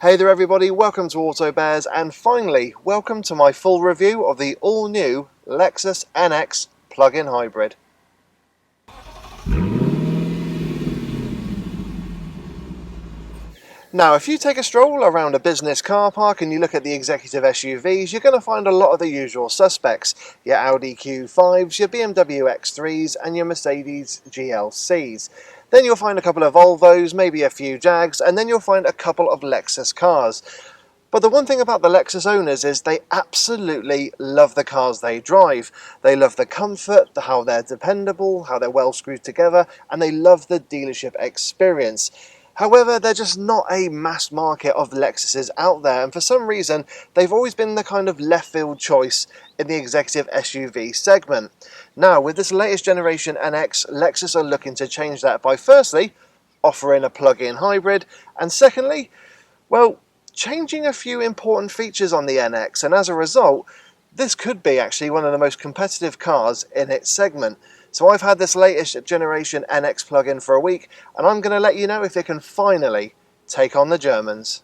Hey there everybody, welcome to Auto Bears, and finally, welcome to my full review of the all-new Lexus NX plug-in hybrid. Now, if you take a stroll around a business car park and you look at the executive SUVs, you're going to find a lot of the usual suspects. Your Audi Q5s, your BMW X3s and your Mercedes GLCs. Then you'll find a couple of Volvos, maybe a few Jags, and then you'll find a couple of Lexus cars. But the one thing about the Lexus owners is they absolutely love the cars they drive. They love the comfort, how they're dependable, how they're well screwed together, and they love the dealership experience. However, they're just not a mass market of Lexuses out there, and for some reason, they've always been the kind of left field choice in the executive SUV segment. Now, with this latest generation NX, Lexus are looking to change that by firstly, offering a plug-in hybrid, and secondly, well, changing a few important features on the NX, and as a result, this could be actually one of the most competitive cars in its segment. So I've had this latest generation NX plug-in for a week, and I'm going to let you know if it can finally take on the Germans.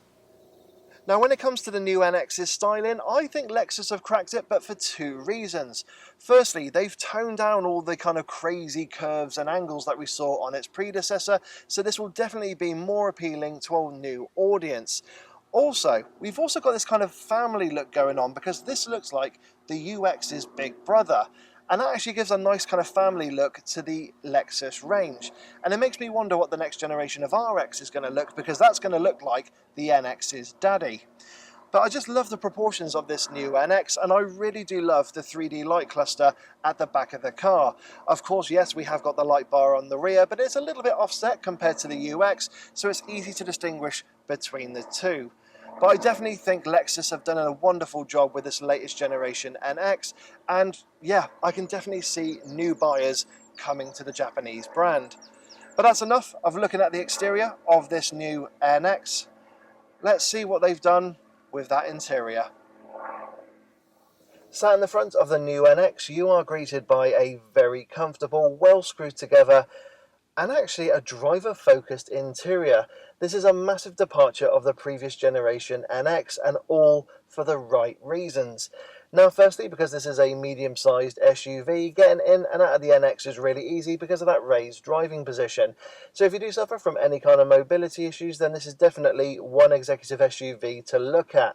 Now, when it comes to the new NX's styling, I think Lexus have cracked it, but for two reasons. Firstly, they've toned down all the kind of crazy curves and angles that we saw on its predecessor, so this will definitely be more appealing to a new audience. Also, we've also got this kind of family look going on because this looks like the UX's big brother. And that actually gives a nice kind of family look to the Lexus range. And it makes me wonder what the next generation of RX is going to look, because that's going to look like the NX's daddy. But I just love the proportions of this new NX, and I really do love the 3D light cluster at the back of the car. Of course, yes, we have got the light bar on the rear, but it's a little bit offset compared to the UX, so it's easy to distinguish between the two. But I definitely think Lexus have done a wonderful job with this latest generation NX, and yeah, I can definitely see new buyers coming to the Japanese brand. But that's enough of looking at the exterior of this new NX. Let's see what they've done with that interior. Sat in the front of the new NX, you are greeted by a very comfortable, well screwed together and actually a driver-focused interior. This is a massive departure of the previous generation NX, and all for the right reasons. Now, firstly, because this is a medium-sized SUV, getting in and out of the NX is really easy because of that raised driving position. So if you do suffer from any kind of mobility issues, then this is definitely one executive SUV to look at.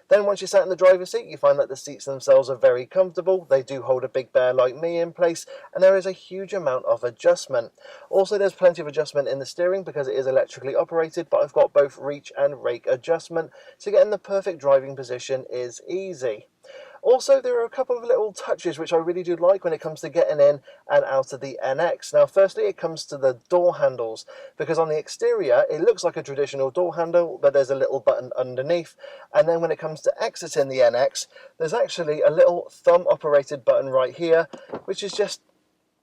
Then once you're sat in the driver's seat, you find that the seats themselves are very comfortable. They do hold a big bear like me in place, and there is a huge amount of adjustment. Also, there's plenty of adjustment in the steering because it is electrically operated, but I've got both reach and rake adjustment, so getting the perfect driving position is easy. Also, there are a couple of little touches which I really do like when it comes to getting in and out of the NX. Now, firstly, it comes to the door handles, because on the exterior, it looks like a traditional door handle, but there's a little button underneath. And then when it comes to exiting the NX, there's actually a little thumb-operated button right here, which is just,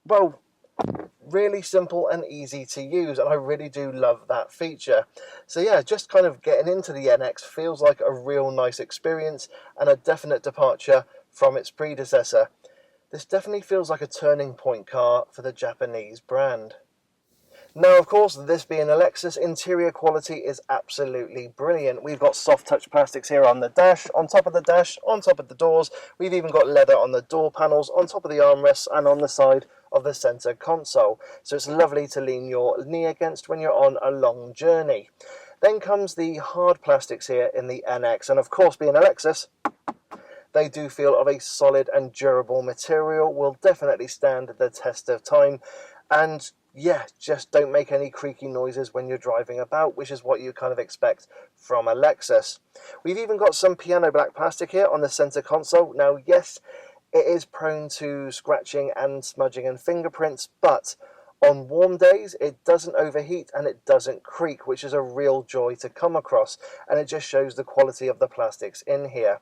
well, really simple and easy to use, and I really do love that feature. So yeah, just kind of getting into the NX feels like a real nice experience and a definite departure from its predecessor. This definitely feels like a turning point car for the Japanese brand. Now, of course, this being a Lexus, interior quality is absolutely brilliant. We've got soft touch plastics here on the dash, on top of the dash, on top of the doors. We've even got leather on the door panels, on top of the armrests, and on the side of the center console. So it's lovely to lean your knee against when you're on a long journey. Then comes the hard plastics here in the NX, and of course, being a Lexus, they do feel of a solid and durable material, will definitely stand the test of time, and yeah, just don't make any creaky noises when you're driving about, which is what you kind of expect from a Lexus. We've even got some piano black plastic here on the center console. Now, yes, it is prone to scratching and smudging and fingerprints, but on warm days, it doesn't overheat and it doesn't creak, which is a real joy to come across, and it just shows the quality of the plastics in here.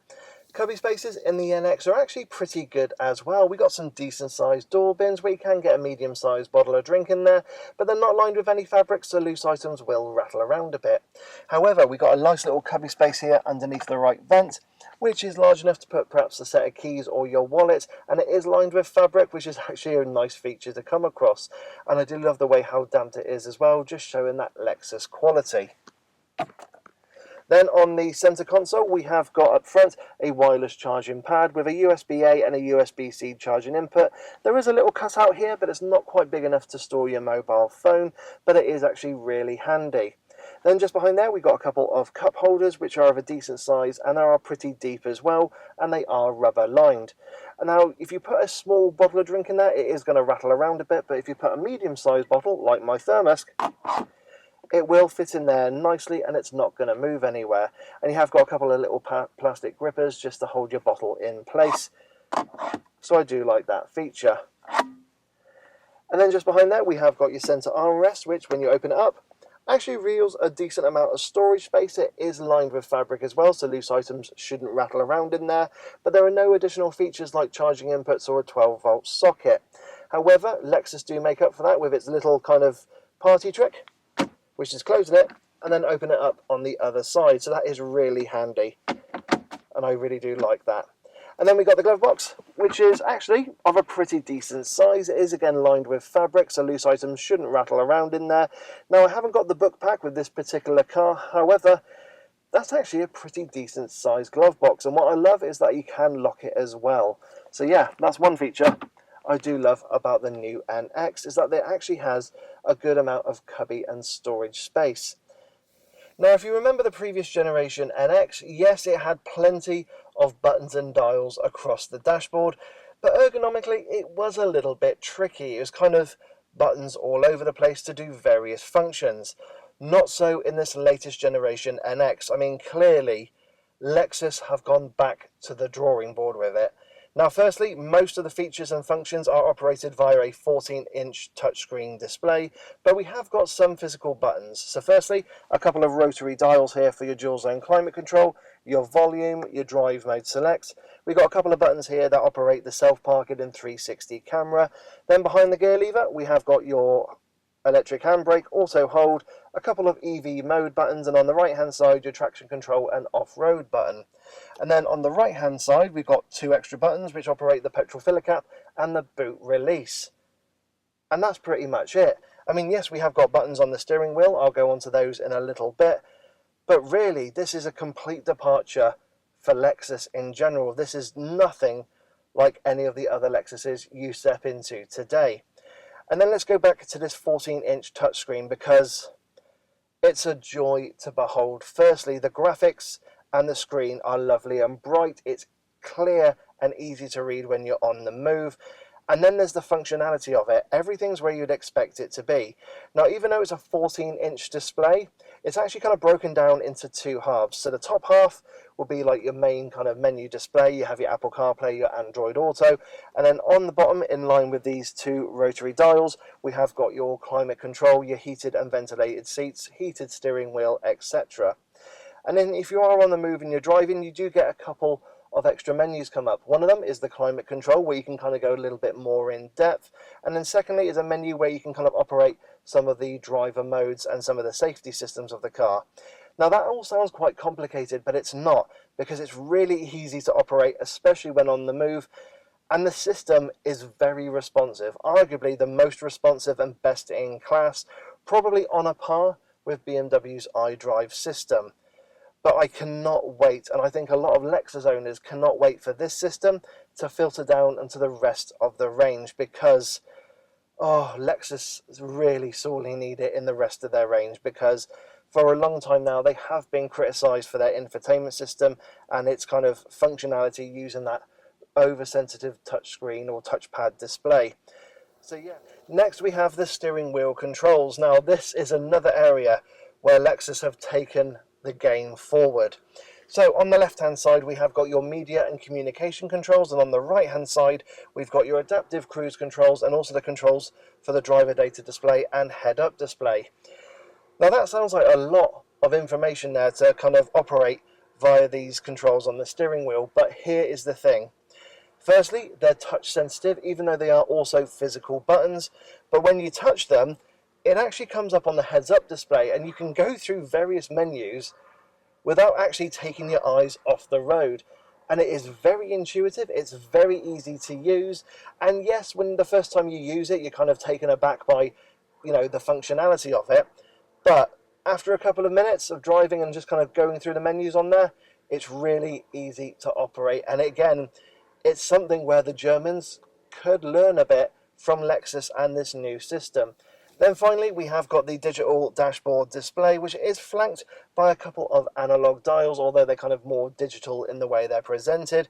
Cubby spaces in the NX are actually pretty good as well. We got some decent sized door bins where you can get a medium sized bottle of drink in there, but they're not lined with any fabric, so loose items will rattle around a bit. However, we got a nice little cubby space here underneath the right vent, which is large enough to put perhaps a set of keys or your wallet, and it is lined with fabric, which is actually a nice feature to come across. And I do love the way how damped it is as well, just showing that Lexus quality. Then on the center console, we have got up front a wireless charging pad with a USB-A and a USB-C charging input. There is a little cutout here, but it's not quite big enough to store your mobile phone, but it is actually really handy. Then just behind there, we've got a couple of cup holders, which are of a decent size, and they are pretty deep as well, and they are rubber lined. And now, if you put a small bottle of drink in there, it is going to rattle around a bit, but if you put a medium-sized bottle, like my thermos, it will fit in there nicely and it's not going to move anywhere. And you have got a couple of little plastic grippers just to hold your bottle in place. So I do like that feature. And then just behind that we have got your center armrest, which when you open it up actually reveals a decent amount of storage space. It is lined with fabric as well, so loose items shouldn't rattle around in there, but there are no additional features like charging inputs or a 12-volt socket. However, Lexus do make up for that with its little kind of party trick, which is closing it and then open it up on the other side. So that is really handy, and I really do like that. And then we got the glove box, which is actually of a pretty decent size. It is again lined with fabric, so loose items shouldn't rattle around in there. Now, I haven't got the book pack with this particular car, however, that's actually a pretty decent sized glove box, and what I love is that you can lock it as well. So yeah, that's one feature I do love about the new NX, is that it actually has a good amount of cubby and storage space. Now, if you remember the previous generation NX, yes, it had plenty of buttons and dials across the dashboard, but ergonomically it was a little bit tricky. It was kind of buttons all over the place to do various functions. Not so in this latest generation NX. I mean, clearly Lexus have gone back to the drawing board with it. Now, firstly, most of the features and functions are operated via a 14-inch touchscreen display, but we have got some physical buttons. So firstly, a couple of rotary dials here for your dual zone climate control, your volume, your drive mode select. We've got a couple of buttons here that operate the self-parking and 360 camera. Then behind the gear lever, we have got your electric handbrake, auto hold, a couple of EV mode buttons, and on the right hand side your traction control and off-road button. And then on the right hand side we've got two extra buttons which operate the petrol filler cap and the boot release. And that's pretty much it. I mean, yes, we have got buttons on the steering wheel, I'll go on to those in a little bit, but really this is a complete departure for Lexus in general. This is nothing like any of the other Lexuses you step into today. And then let's go back to this 14-inch touchscreen, because it's a joy to behold. Firstly, the graphics and the screen are lovely and bright. It's clear and easy to read when you're on the move. And then there's the functionality of it. Everything's where you'd expect it to be. Now, even though it's a 14-inch display, it's actually kind of broken down into two halves. So the top half will be like your main kind of menu display. You have your Apple CarPlay, your Android Auto, and then on the bottom, in line with these two rotary dials, we have got your climate control, your heated and ventilated seats, heated steering wheel, etc. And then if you are on the move and you're driving, you do get a couple of extra menus come up. One of them is the climate control, where you can kind of go a little bit more in depth, and then secondly is a menu where you can kind of operate some of the driver modes and some of the safety systems of the car. Now, that all sounds quite complicated, but it's not, because it's really easy to operate, especially when on the move, and the system is very responsive, arguably the most responsive and best in class, probably on a par with BMW's iDrive system. But I cannot wait, and I think a lot of Lexus owners cannot wait for this system to filter down into the rest of the range, because Lexus really sorely need it in the rest of their range, because for a long time now they have been criticised for their infotainment system and its kind of functionality using that oversensitive touchscreen or touchpad display. So yeah, next we have the steering wheel controls. Now, this is another area where Lexus have taken the game forward. So on the left hand side we have got your media and communication controls, and on the right hand side we've got your adaptive cruise controls and also the controls for the driver data display and head up display. Now, that sounds like a lot of information there to kind of operate via these controls on the steering wheel, but here is the thing. Firstly, they're touch sensitive, even though they are also physical buttons, but when you touch them, it actually comes up on the heads up display and you can go through various menus without actually taking your eyes off the road. And it is very intuitive, it's very easy to use, and yes, when the first time you use it, you're kind of taken aback by, the functionality of it, but After a couple of minutes of driving and just kind of going through the menus on there, it's really easy to operate. And again, it's something where the Germans could learn a bit from Lexus and this new system. Then finally, we have got the digital dashboard display, which is flanked by a couple of analog dials, although they're kind of more digital in the way they're presented.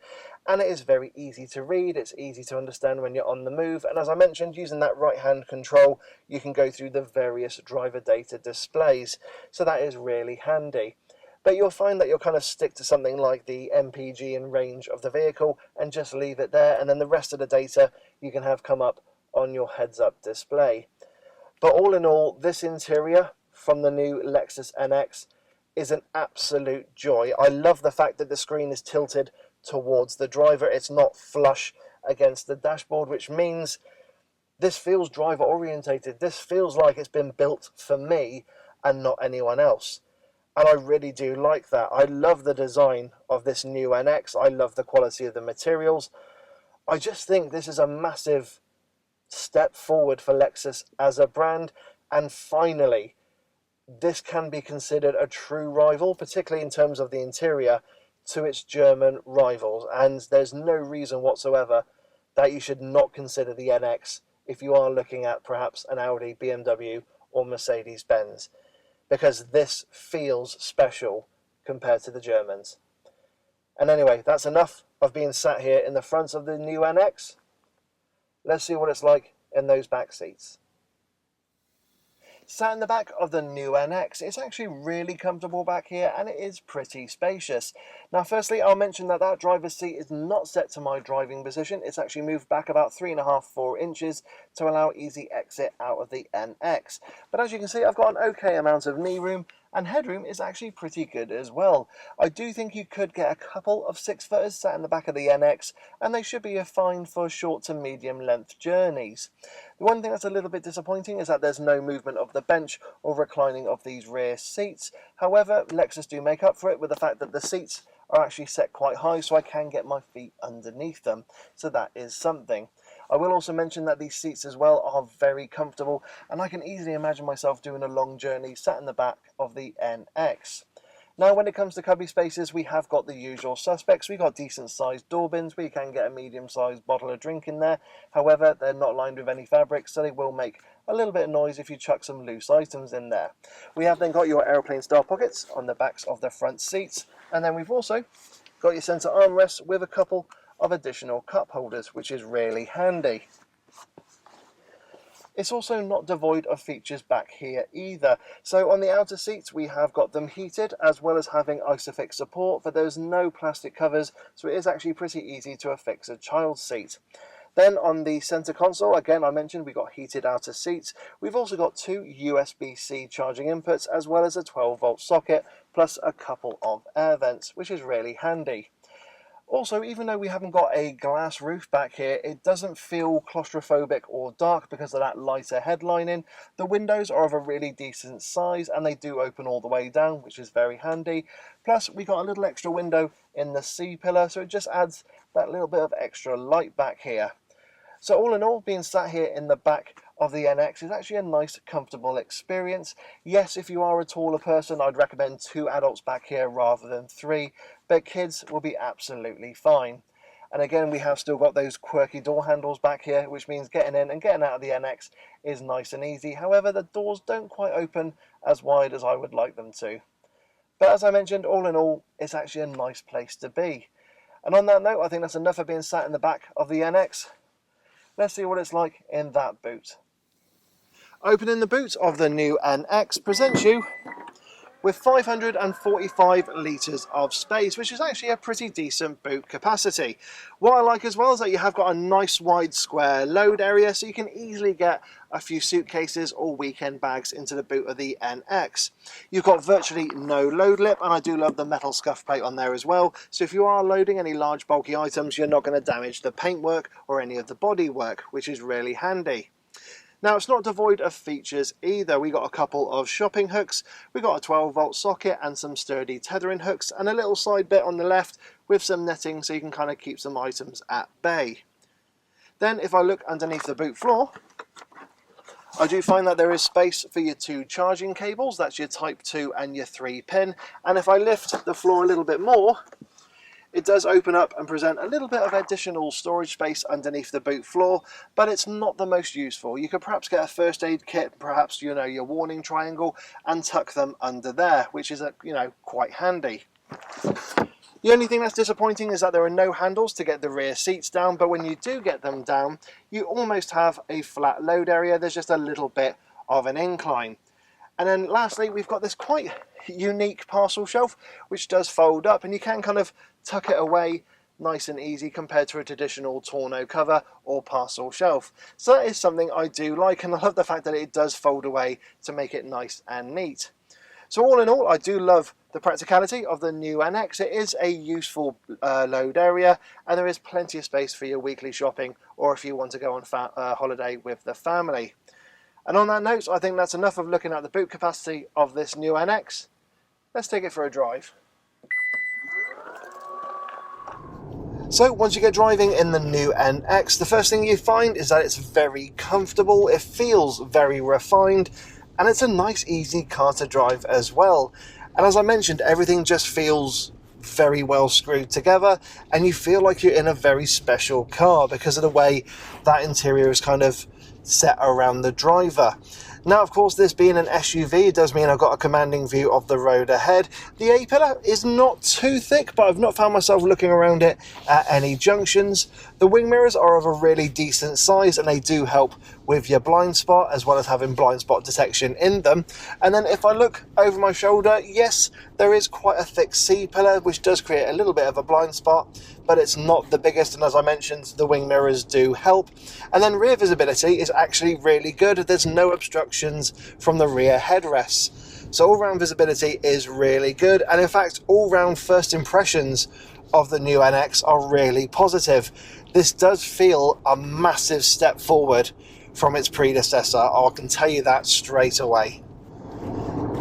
And it is very easy to read, it's easy to understand when you're on the move. And as I mentioned, using that right-hand control, you can go through the various driver data displays. So that is really handy. But you'll find that you'll kind of stick to something like the MPG and range of the vehicle and just leave it there. And then the rest of the data you can have come up on your heads-up display. But all in all, this interior from the new Lexus NX is an absolute joy. I love the fact that the screen is tilted towards the driver. It's not flush against the dashboard, which means this feels driver orientated. This feels like it's been built for me and not anyone else. And I really do like that. I love the design of this new NX. I love the quality of the materials. I just think this is a massive step forward for Lexus as a brand, and finally this can be considered a true rival, particularly in terms of the interior, to its German rivals. And there's no reason whatsoever that you should not consider the NX if you are looking at perhaps an Audi, BMW or Mercedes-Benz, because this feels special compared to the Germans. And anyway, that's enough of being sat here in the front of the new NX. Let's see what it's like in those back seats. Sat in the back of the new NX, it's actually really comfortable back here and it is pretty spacious. Now firstly, I'll mention that that driver's seat is not set to my driving position. It's actually moved back about 3.5–4 inches to allow easy exit out of the NX. But as you can see, I've got an okay amount of knee room, and headroom is actually pretty good as well. I do think you could get a couple of 6-footers sat in the back of the NX, and they should be fine for short to medium length journeys. The one thing that's a little bit disappointing is that there's no movement of the bench or reclining of these rear seats. However, Lexus do make up for it with the fact that the seats are actually set quite high, so I can get my feet underneath them. So that is something. I will also mention that these seats as well are very comfortable, and I can easily imagine myself doing a long journey sat in the back of the NX. Now when it comes to cubby spaces, we have got the usual suspects. We've got decent sized door bins where you can get a medium sized bottle of drink in there. However, they're not lined with any fabric, so they will make a little bit of noise if you chuck some loose items in there. We have then got your aeroplane style pockets on the backs of the front seats, and then we've also got your centre armrests with a couple of additional cup holders, which is really handy. It's also not devoid of features back here either. So on the outer seats we have got them heated, as well as having ISOFIX support, but there's no plastic covers, so it is actually pretty easy to affix a child's seat. Then on the centre console, again I mentioned we've got heated outer seats. We've also got 2 USB-C charging inputs, as well as a 12-volt socket, plus a couple of air vents, which is really handy. Also, even though we haven't got a glass roof back here, it doesn't feel claustrophobic or dark because of that lighter headlining. The windows are of a really decent size and they do open all the way down, which is very handy. Plus, we got a little extra window in the C-pillar, so it just adds that little bit of extra light back here. So all in all, being sat here in the back of the NX is actually a nice, comfortable experience. Yes, if you are a taller person, I'd recommend 2 adults back here rather than 3, but kids will be absolutely fine. And again, we have still got those quirky door handles back here, which means getting in and getting out of the NX is nice and easy. However, the doors don't quite open as wide as I would like them to. But as I mentioned, all in all, it's actually a nice place to be. And on that note, I think that's enough of being sat in the back of the NX. Let's see what it's like in that boot. Opening the boot of the new NX presents you with 545 litres of space, which is actually a pretty decent boot capacity. What I like as well is that you have got a nice wide square load area, so you can easily get a few suitcases or weekend bags into the boot of the NX. You've got virtually no load lip, and I do love the metal scuff plate on there as well, so if you are loading any large bulky items, you're not going to damage the paintwork or any of the bodywork, which is really handy. Now, it's not devoid of features either. We got a couple of shopping hooks, we got a 12-volt socket and some sturdy tethering hooks, and a little side bit on the left with some netting so you can kind of keep some items at bay. Then if I look underneath the boot floor, I do find that there is space for your 2 charging cables, that's your Type 2 and your 3 pin, and if I lift the floor a little bit more, it does open up and present a little bit of additional storage space underneath the boot floor, but it's not the most useful. You could perhaps get a first aid kit, perhaps, you know, your warning triangle, and tuck them under there, which is, you know, quite handy. The only thing that's disappointing is that there are no handles to get the rear seats down, but when you do get them down, you almost have a flat load area. There's just a little bit of an incline. And then lastly, we've got this quite unique parcel shelf, which does fold up, and you can kind of tuck it away nice and easy compared to a traditional tonneau cover or parcel shelf. So that is something I do like, and I love the fact that it does fold away to make it nice and neat. So all in all, I do love the practicality of the new NX. It is a useful load area, and there is plenty of space for your weekly shopping, or if you want to go on holiday with the family. And on that note, I think that's enough of looking at the boot capacity of this new NX. Let's take it for a drive. So once you get driving in the new NX, the first thing you find is that it's very comfortable, it feels very refined, and it's a nice easy car to drive as well. And as I mentioned, everything just feels very well screwed together, and you feel like you're in a very special car because of the way that interior is kind of set around the driver. Now, of course, this being an SUV, it does mean I've got a commanding view of the road ahead. The A-pillar is not too thick, but I've not found myself looking around it at any junctions. The wing mirrors are of a really decent size, and they do help with your blind spot, as well as having blind spot detection in them. And then if I look over my shoulder, yes, there is quite a thick C-pillar, which does create a little bit of a blind spot, but it's not the biggest, and as I mentioned, the wing mirrors do help. And then rear visibility is actually really good. There's no obstructions from the rear headrests. So all-round visibility is really good, and in fact, all-round first impressions of the new NX are really positive. This does feel a massive step forward from its predecessor, I can tell you that straight away.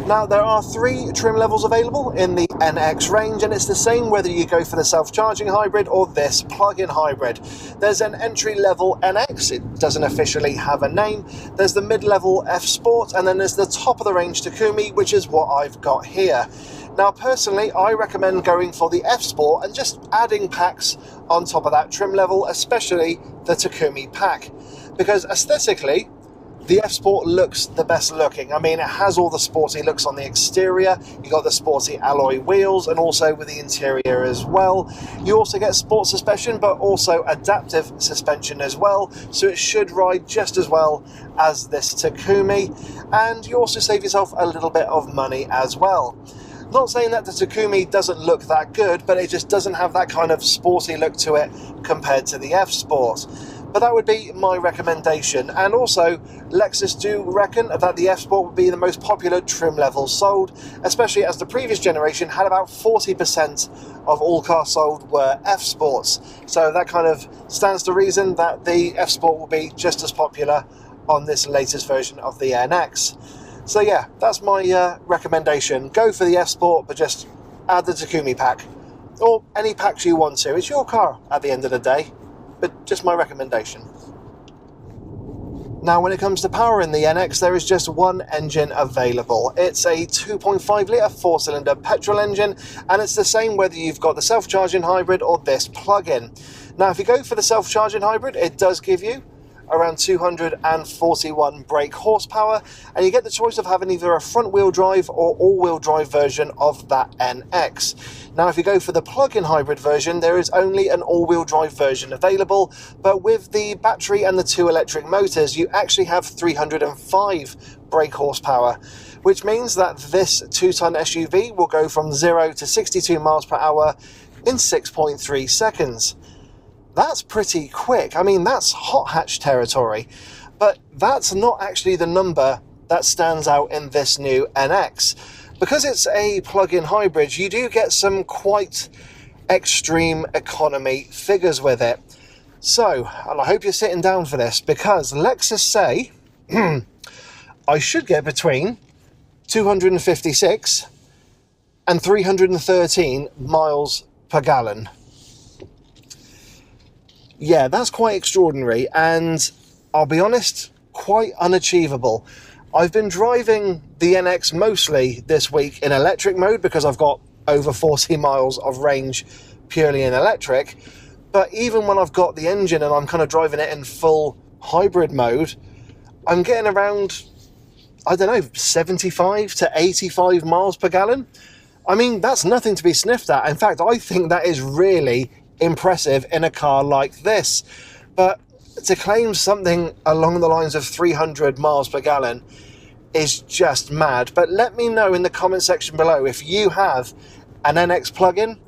Now, there are 3 trim levels available in the NX range, and it's the same whether you go for the self-charging hybrid or this plug-in hybrid. There's an entry-level NX, it doesn't officially have a name. There's the mid-level F Sport, and then there's the top-of-the-range Takumi, which is what I've got here. Now, personally, I recommend going for the F Sport and just adding packs on top of that trim level, especially the Takumi pack, because aesthetically, the F Sport looks the best looking. I mean, it has all the sporty looks on the exterior, you got the sporty alloy wheels, and also with the interior as well. You also get sport suspension, but also adaptive suspension as well, so it should ride just as well as this Takumi, and you also save yourself a little bit of money as well. Not saying that the Takumi doesn't look that good, but it just doesn't have that kind of sporty look to it compared to the F Sport. But that would be my recommendation. And also, Lexus do reckon that the F Sport would be the most popular trim level sold, especially as the previous generation had about 40% of all cars sold were F Sports. So that kind of stands to reason that the F Sport will be just as popular on this latest version of the NX. So yeah, that's my recommendation. Go for the F Sport, but just add the Takumi pack. Or any packs you want to. It's your car at the end of the day. But just my recommendation. Now, when it comes to power in the NX, there is just one engine available. It's a 2.5 litre 4-cylinder petrol engine, and it's the same whether you've got the self-charging hybrid or this plug-in. Now, if you go for the self-charging hybrid, it does give you around 241 brake horsepower, and you get the choice of having either a front-wheel drive or all-wheel drive version of that NX. Now, if you go for the plug-in hybrid version, there is only an all-wheel drive version available, but with the battery and the 2 electric motors, you actually have 305 brake horsepower, which means that this 2-ton SUV will go from 0 to 62 miles per hour in 6.3 seconds. That's pretty quick. I mean, that's hot hatch territory, but that's not actually the number that stands out in this new NX. Because it's a plug-in hybrid, you do get some quite extreme economy figures with it. So, and I hope you're sitting down for this, because Lexus say I should get between 256 and 313 miles per gallon. Yeah, that's quite extraordinary, and I'll be honest, quite unachievable. I've been driving the NX mostly this week in electric mode because I've got over 40 miles of range purely in electric. But even when I've got the engine and I'm kind of driving it in full hybrid mode, I'm getting around, I don't know, 75 to 85 miles per gallon. I mean, that's nothing to be sniffed at. In fact, I think that is really impressive in a car like this. But to claim something along the lines of 300 miles per gallon is just mad. But let me know in the comment section below if you have an NX plug-in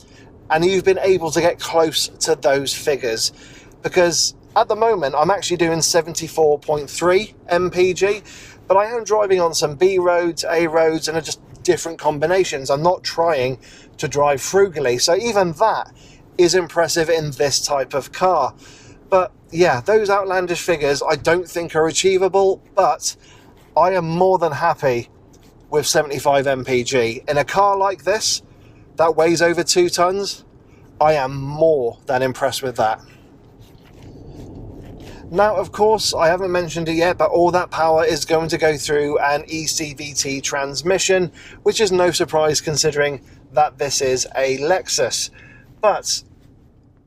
and you've been able to get close to those figures. Because at the moment, I'm actually doing 74.3 mpg, but I am driving on some B roads, A roads, and just different combinations. I'm not trying to drive frugally. So even that is impressive in this type of car. But yeah, those outlandish figures I don't think are achievable, but I am more than happy with 75 mpg. In a car like this, that weighs over 2 tons, I am more than impressed with that. Now, of course, I haven't mentioned it yet, but all that power is going to go through an ECVT transmission, which is no surprise considering that this is a Lexus. But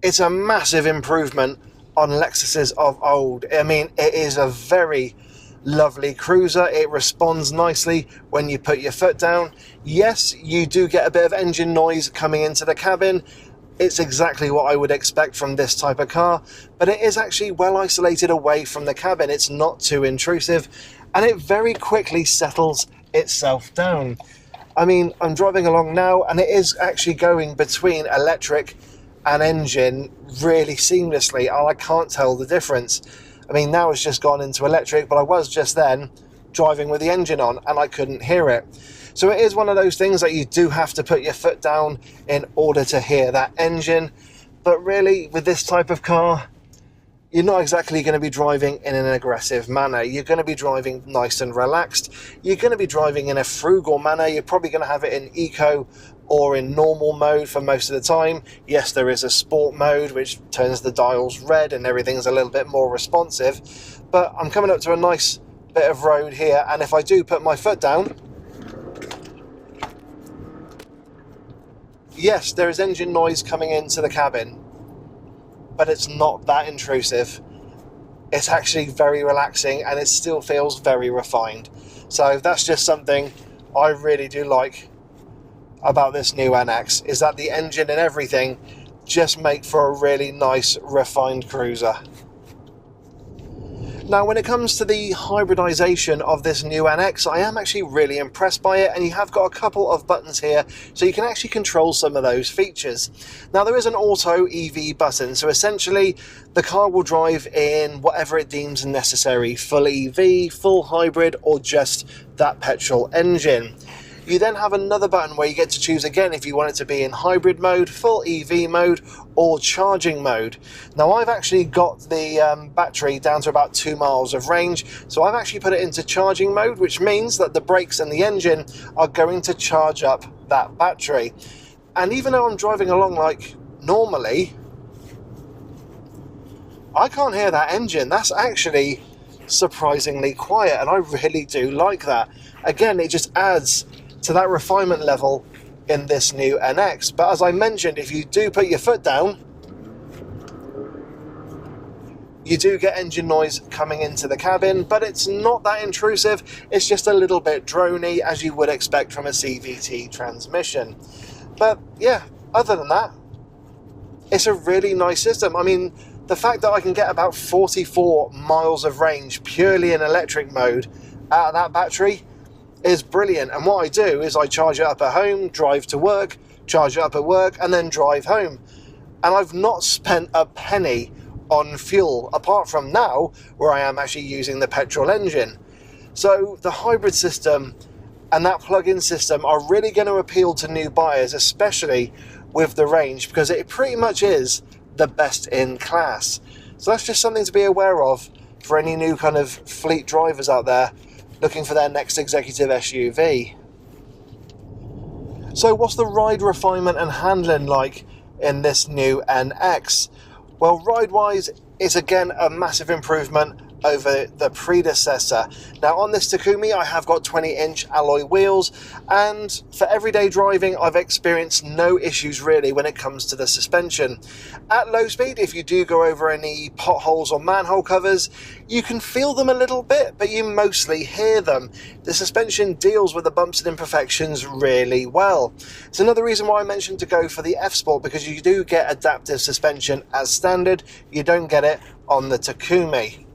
it's a massive improvement on Lexuses of old. I mean, it is a very lovely cruiser. It responds nicely when you put your foot down. Yes, you do get a bit of engine noise coming into the cabin. It's exactly what I would expect from this type of car, but it is actually well isolated away from the cabin. It's not too intrusive, and it very quickly settles itself down. I mean, I'm driving along now, and it is actually going between electric and engine really seamlessly, and I can't tell the difference. I mean, now it's just gone into electric, but I was just then driving with the engine on, and I couldn't hear it. So it is one of those things that you do have to put your foot down in order to hear that engine. But really, with this type of car, you're not exactly going to be driving in an aggressive manner. You're going to be driving nice and relaxed. You're going to be driving in a frugal manner. You're probably going to have it in eco or in normal mode for most of the time. Yes, there is a sport mode, which turns the dials red and everything's a little bit more responsive. But I'm coming up to a nice bit of road here, and if I do put my foot down, yes, there is engine noise coming into the cabin, but it's not that intrusive. It's actually very relaxing, and it still feels very refined. So that's just something I really do like about this new NX, is that the engine and everything just make for a really nice refined cruiser. Now, when it comes to the hybridization of this new NX, I am actually really impressed by it, and you have got a couple of buttons here, so you can actually control some of those features. Now, there is an auto EV button, so essentially the car will drive in whatever it deems necessary, full EV, full hybrid, or just that petrol engine. You then have another button where you get to choose again if you want it to be in hybrid mode, full EV mode, or charging mode. Now, I've actually got the battery down to about 2 miles of range, so I've actually put it into charging mode, which means that the brakes and the engine are going to charge up that battery. And even though I'm driving along like normally, I can't hear that engine. That's actually surprisingly quiet, and I really do like that. Again, it just adds to that refinement level in this new NX. But as I mentioned, if you do put your foot down, you do get engine noise coming into the cabin, but it's not that intrusive. It's just a little bit drony, as you would expect from a CVT transmission. But yeah, other than that, it's a really nice system. I mean, the fact that I can get about 44 miles of range purely in electric mode out of that battery is brilliant. And what I do is I charge it up at home, drive to work, charge it up at work, and then drive home. And I've not spent a penny on fuel, apart from now where I am actually using the petrol engine. So the hybrid system and that plug-in system are really going to appeal to new buyers, especially with the range, because it pretty much is the best in class. So that's just something to be aware of for any new kind of fleet drivers out there looking for their next executive SUV. So what's the ride refinement and handling like in this new NX? Well, ride-wise, it's again a massive improvement over the predecessor. Now on this Takumi I have got 20-inch alloy wheels, and for everyday driving I've experienced no issues really when it comes to the suspension. At low speed, if you do go over any potholes or manhole covers, you can feel them a little bit, but you mostly hear them. The suspension deals with the bumps and imperfections really well. It's another reason why I mentioned to go for the F Sport, because you do get adaptive suspension as standard. You don't get it on the Takumi.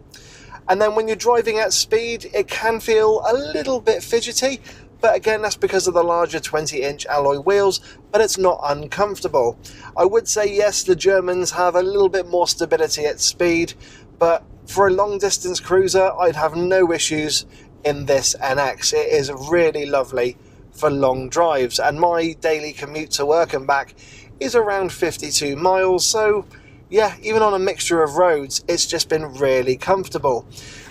And then when you're driving at speed, it can feel a little bit fidgety, but again, that's because of the larger 20-inch alloy wheels, but it's not uncomfortable. I would say yes, the Germans have a little bit more stability at speed, but for a long distance cruiser, I'd have no issues in this NX. It is really lovely for long drives, and my daily commute to work and back is around 52 miles, so yeah, even on a mixture of roads, it's just been really comfortable.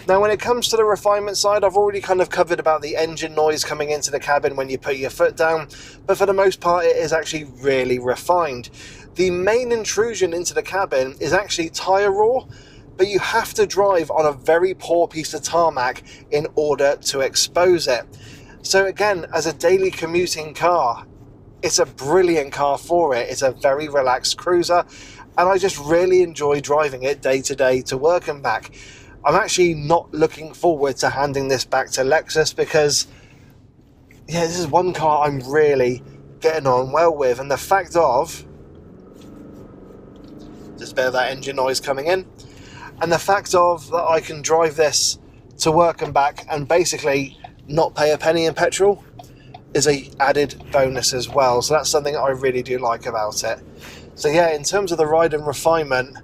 Now, when it comes to the refinement side, I've already kind of covered about the engine noise coming into the cabin when you put your foot down, but for the most part, it is actually really refined. The main intrusion into the cabin is actually tyre roar, but you have to drive on a very poor piece of tarmac in order to expose it. So again, as a daily commuting car, it's a brilliant car for it. It's a very relaxed cruiser, and I just really enjoy driving it day to day to work and back. I'm actually not looking forward to handing this back to Lexus, because yeah, this is one car I'm really getting on well with, and the fact of, just a bit of that engine noise coming in, and the fact of that I can drive this to work and back and basically not pay a penny in petrol is a added bonus as well. So that's something I really do like about it. So yeah, in terms of the ride and refinement,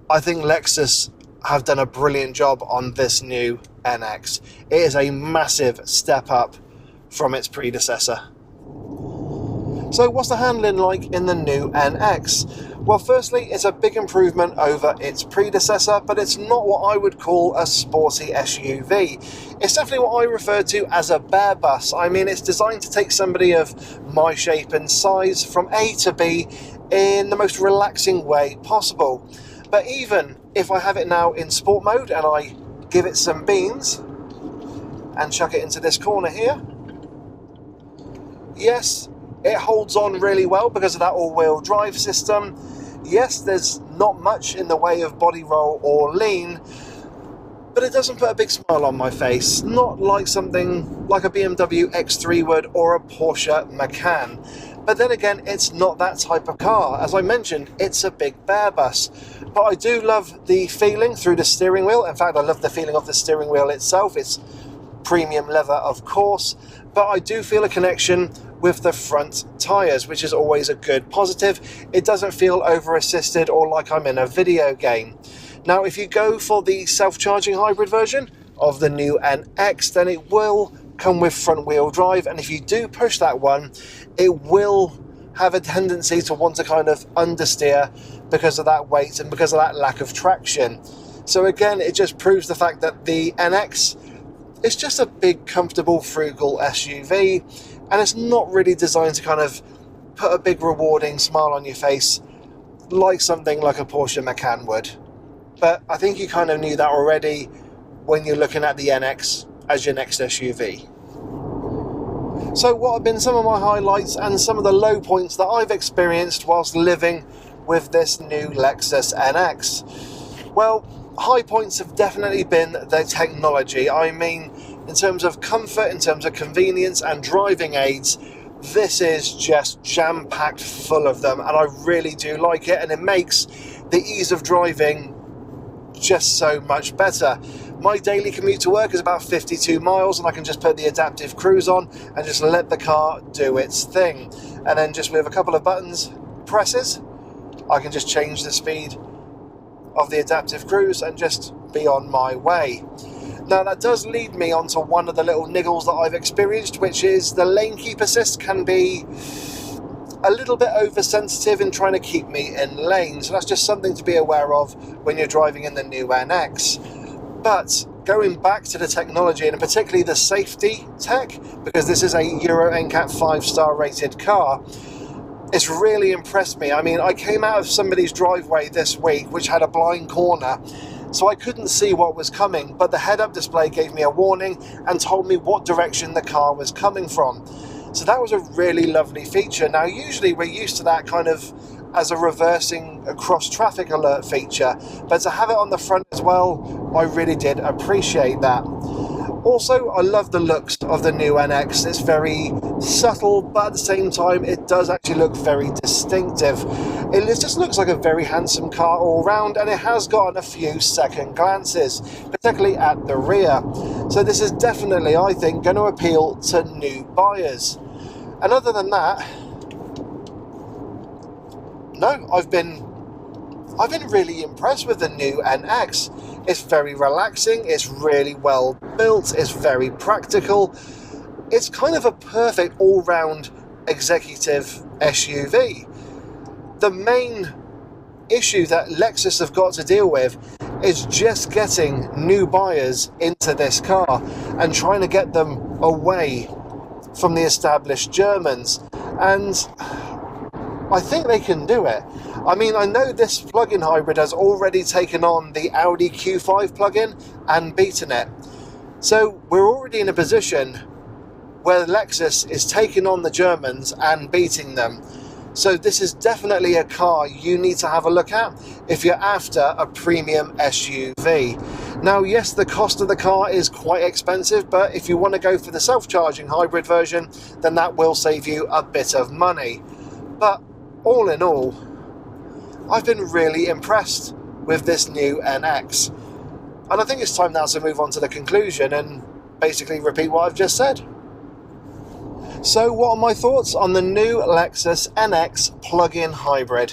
I think Lexus have done a brilliant job on this new NX. It is a massive step up from its predecessor. So what's the handling like in the new NX? Well, firstly, it's a big improvement over its predecessor, but it's not what I would call a sporty SUV. It's definitely what I refer to as a bear bus. I mean, it's designed to take somebody of my shape and size from A to B in the most relaxing way possible. But even if I have it now in sport mode and I give it some beans and chuck it into this corner here, yes, it holds on really well because of that all-wheel drive system. Yes, there's not much in the way of body roll or lean, but it doesn't put a big smile on my face. Not like something like a BMW X3 would or a Porsche Macan. But then again, it's not that type of car. As I mentioned, it's a big bear bus. But I do love the feeling through the steering wheel. In fact, I love the feeling of the steering wheel itself. It's premium leather, of course, but I do feel a connection with the front tyres, which is always a good positive. It doesn't feel over-assisted or like I'm in a video game. Now, if you go for the self-charging hybrid version of the new NX, then it will come with front-wheel drive, and if you do push that one, it will have a tendency to want to kind of understeer because of that weight and because of that lack of traction. So again, it just proves the fact that the NX is just a big, comfortable, frugal SUV, and it's not really designed to kind of put a big, rewarding smile on your face like something like a Porsche Macan would. But I think you kind of knew that already when you're looking at the NX as your next SUV. So what have been some of my highlights and some of the low points that I've experienced whilst living with this new Lexus NX? Well, high points have definitely been the technology. I mean, in terms of comfort, in terms of convenience and driving aids, this is just jam-packed full of them, and I really do like it, and it makes the ease of driving just so much better. My daily commute to work is about 52 miles, and I can just put the adaptive cruise on and just let the car do its thing. And then just with a couple of buttons presses, I can just change the speed of the adaptive cruise and just be on my way. Now, that does lead me onto one of the little niggles that I've experienced, which is the lane keep assist can be a little bit oversensitive in trying to keep me in lane. So that's just something to be aware of when you're driving in the new NX. But going back to the technology, and particularly the safety tech, because this is a Euro NCAP 5-star rated car, it's really impressed me. I mean, I came out of somebody's driveway this week which had a blind corner, so I couldn't see what was coming, but the head-up display gave me a warning and told me what direction the car was coming from. So that was a really lovely feature. Now, usually we're used to that kind of as a reversing across traffic alert feature, but to have it on the front as well, I really did appreciate that. Also, I love the looks of the new NX. It's very subtle, but at the same time, it does actually look very distinctive. It just looks like a very handsome car all round, and it has gotten a few second glances, particularly at the rear. So this is definitely, I think, going to appeal to new buyers. And other than that, no, I've been really impressed with the new NX. It's very relaxing, it's really well built, it's very practical. It's kind of a perfect all-round executive SUV. The main issue that Lexus have got to deal with is just getting new buyers into this car and trying to get them away from the established Germans. And I think they can do it. I mean, I know this plug-in hybrid has already taken on the Audi Q5 plug-in and beaten it. So we're already in a position where Lexus is taking on the Germans and beating them. So this is definitely a car you need to have a look at if you're after a premium SUV. Now, yes, the cost of the car is quite expensive, but if you want to go for the self-charging hybrid version, then that will save you a bit of money. But all in all, I've been really impressed with this new NX. And I think it's time now to move on to the conclusion and basically repeat what I've just said. So what are my thoughts on the new Lexus NX plug-in hybrid?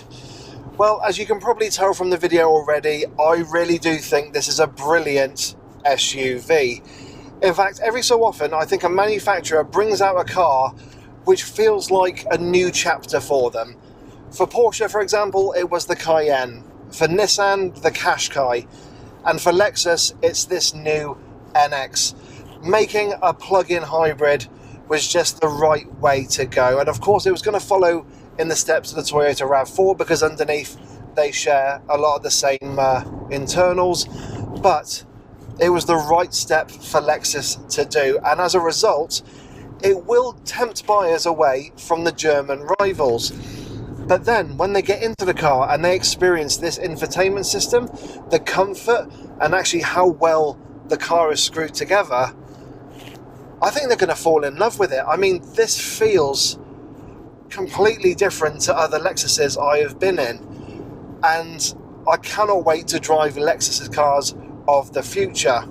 Well, as you can probably tell from the video already, I really do think this is a brilliant SUV. In fact, every so often, I think a manufacturer brings out a car which feels like a new chapter for them. For Porsche, for example, it was the Cayenne. For Nissan, the Qashqai. And for Lexus, it's this new NX. Making a plug-in hybrid was just the right way to go. And of course, it was going to follow in the steps of the Toyota RAV4 because underneath they share a lot of the same internals. But it was the right step for Lexus to do. And as a result, it will tempt buyers away from the German rivals. But then, when they get into the car and they experience this infotainment system, the comfort and actually how well the car is screwed together, I think they're going to fall in love with it. I mean, this feels completely different to other Lexuses I have been in. And I cannot wait to drive Lexus's cars of the future.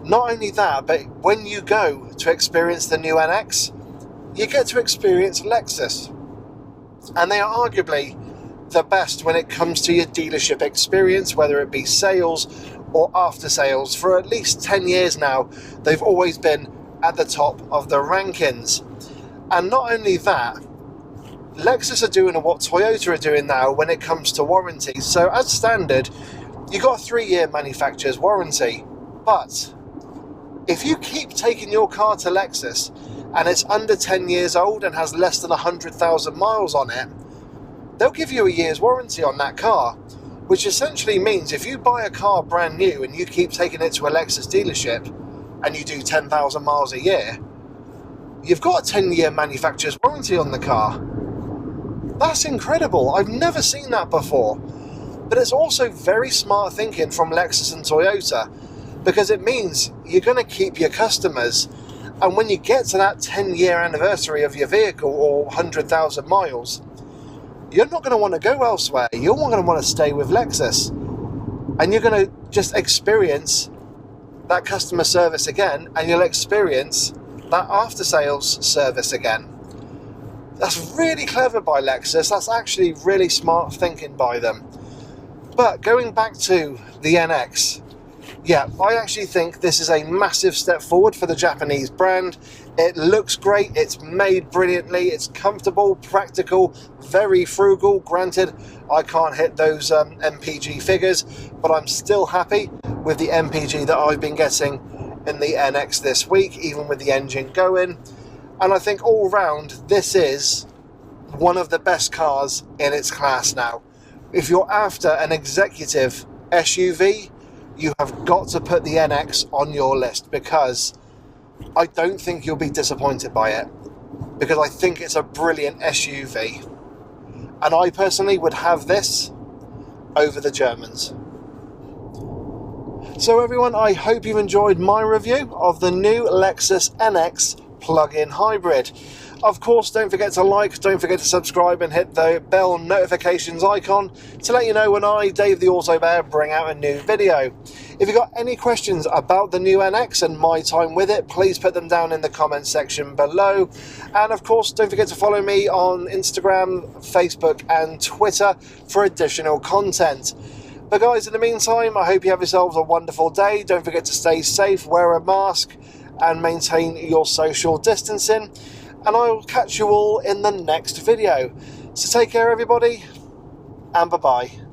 Not only that, but when you go to experience the new NX, you get to experience Lexus. And they are arguably the best when it comes to your dealership experience, whether it be sales or after sales. For at least 10 years now, they've always been at the top of the rankings. And not only that, Lexus are doing what Toyota are doing now when it comes to warranty. So as standard, you got a 3-year manufacturer's warranty. But if you keep taking your car to Lexus and it's under 10 years old and has less than 100,000 miles on it, they'll give you a year's warranty on that car, which essentially means if you buy a car brand new and you keep taking it to a Lexus dealership and you do 10,000 miles a year, you've got a 10-year manufacturer's warranty on the car. That's incredible. I've never seen that before. But it's also very smart thinking from Lexus and Toyota, because it means you're going to keep your customers. And when you get to that 10-year anniversary of your vehicle or 100,000 miles, you're not going to want to go elsewhere. You're going to want to stay with Lexus. And you're going to just experience that customer service again, and you'll experience that after-sales service again. That's really clever by Lexus. That's actually really smart thinking by them. But going back to the NX, yeah, I actually think this is a massive step forward for the Japanese brand. It looks great, it's made brilliantly, it's comfortable, practical, very frugal. Granted, I can't hit those MPG figures, but I'm still happy with the MPG that I've been getting in the NX this week, even with the engine going. And I think all round, this is one of the best cars in its class now. If you're after an executive SUV, you have got to put the NX on your list, because I don't think you'll be disappointed by it, because I think it's a brilliant SUV, and I personally would have this over the Germans. So everyone, I hope you've enjoyed my review of the new Lexus NX plug-in hybrid. Of course, don't forget to like, don't forget to subscribe, and hit the bell notifications icon to let you know when I, Dave the Auto Bear, bring out a new video. If you've got any questions about the new NX and my time with it, please put them down in the comments section below. And of course, don't forget to follow me on Instagram, Facebook and Twitter for additional content. But guys, in the meantime, I hope you have yourselves a wonderful day. Don't forget to stay safe, wear a mask and maintain your social distancing. And I will catch you all in the next video. So take care everybody, and bye-bye.